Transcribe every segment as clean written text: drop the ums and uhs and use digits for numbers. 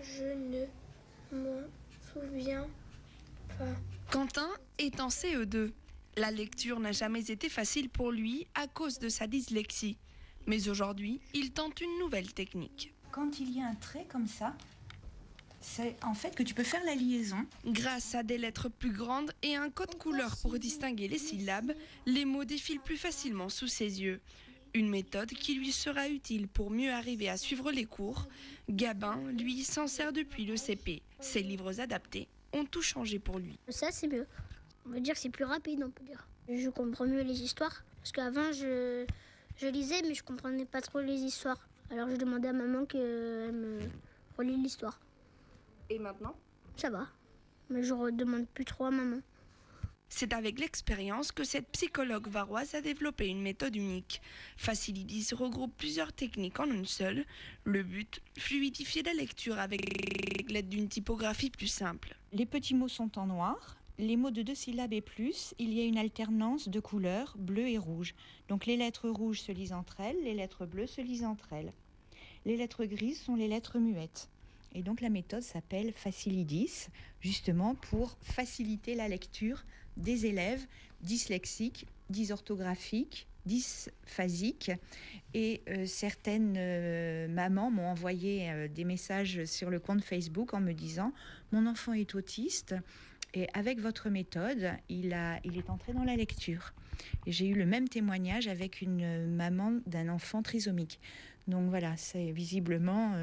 Je ne m'en souviens pas. Quentin est en CE2. La lecture n'a jamais été facile pour lui à cause de sa dyslexie. Mais aujourd'hui, il tente une nouvelle technique. Quand il y a un trait comme ça, c'est en fait que tu peux faire la liaison. Grâce à des lettres plus grandes et un code couleur pour distinguer les syllabes, les mots défilent plus facilement sous ses yeux. Une méthode qui lui sera utile pour mieux arriver à suivre les cours. Gabin, lui, s'en sert depuis le CP. Ses livres adaptés ont tout changé pour lui. Ça, c'est mieux. On peut dire que c'est plus rapide, on peut dire. Je comprends mieux les histoires. Parce qu'avant, je lisais, mais je comprenais pas trop les histoires. Alors je demandais à maman qu'elle me relie l'histoire. Et maintenant ? Ça va. Mais je redemande plus trop à maman. C'est avec l'expérience que cette psychologue varoise a développé une méthode unique. Facilidis regroupe plusieurs techniques en une seule. Le but, fluidifier la lecture avec l'aide d'une typographie plus simple. Les petits mots sont en noir. Les mots de 2 syllabes et plus, il y a une alternance de couleurs bleu et rouge. Donc les lettres rouges se lisent entre elles, les lettres bleues se lisent entre elles. Les lettres grises sont les lettres muettes. Et donc la méthode s'appelle Facilidis, justement pour faciliter la lecture des élèves dyslexiques, dysorthographiques, dysphasiques. Et certaines mamans m'ont envoyé des messages sur le compte Facebook en me disant « Mon enfant est autiste ». Et avec votre méthode, il est entré dans la lecture. Et j'ai eu le même témoignage avec une maman d'un enfant trisomique. Donc voilà, c'est visiblement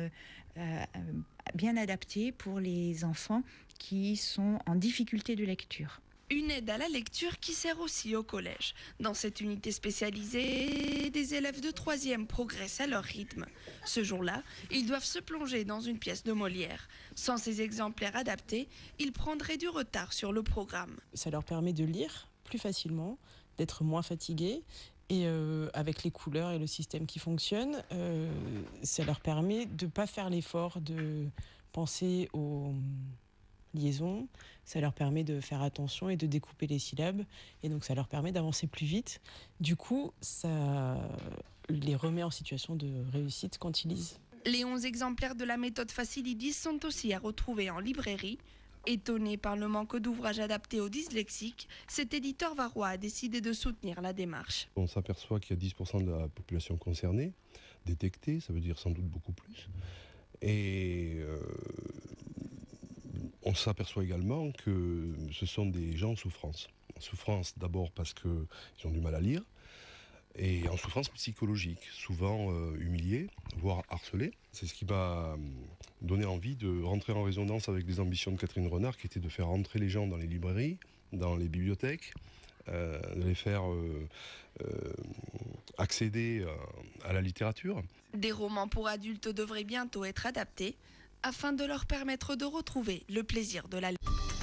bien adapté pour les enfants qui sont en difficulté de lecture. Une aide à la lecture qui sert aussi au collège. Dans cette unité spécialisée, des élèves de 3e progressent à leur rythme. Ce jour-là, ils doivent se plonger dans une pièce de Molière. Sans ces exemplaires adaptés, ils prendraient du retard sur le programme. Ça leur permet de lire plus facilement, d'être moins fatigués. Et avec les couleurs et le système qui fonctionne, ça leur permet de ne pas faire l'effort de penser aux liaison, ça leur permet de faire attention et de découper les syllabes, et donc ça leur permet d'avancer plus vite. Du coup, ça les remet en situation de réussite quand ils lisent. Les 11 exemplaires de la méthode Facilidis sont aussi à retrouver en librairie. Étonné par le manque d'ouvrages adaptés aux dyslexiques, cet éditeur varois a décidé de soutenir la démarche. On s'aperçoit qu'il y a 10% de la population concernée, détectée, ça veut dire sans doute beaucoup plus. Et on s'aperçoit également que ce sont des gens en souffrance. En souffrance d'abord parce qu'ils ont du mal à lire, et en souffrance psychologique, souvent humiliés, voire harcelés. C'est ce qui m'a donné envie de rentrer en résonance avec les ambitions de Catherine Renard, qui était de faire rentrer les gens dans les librairies, dans les bibliothèques, de les faire accéder à la littérature. Des romans pour adultes devraient bientôt être adaptés afin de leur permettre de retrouver le plaisir de la lecture.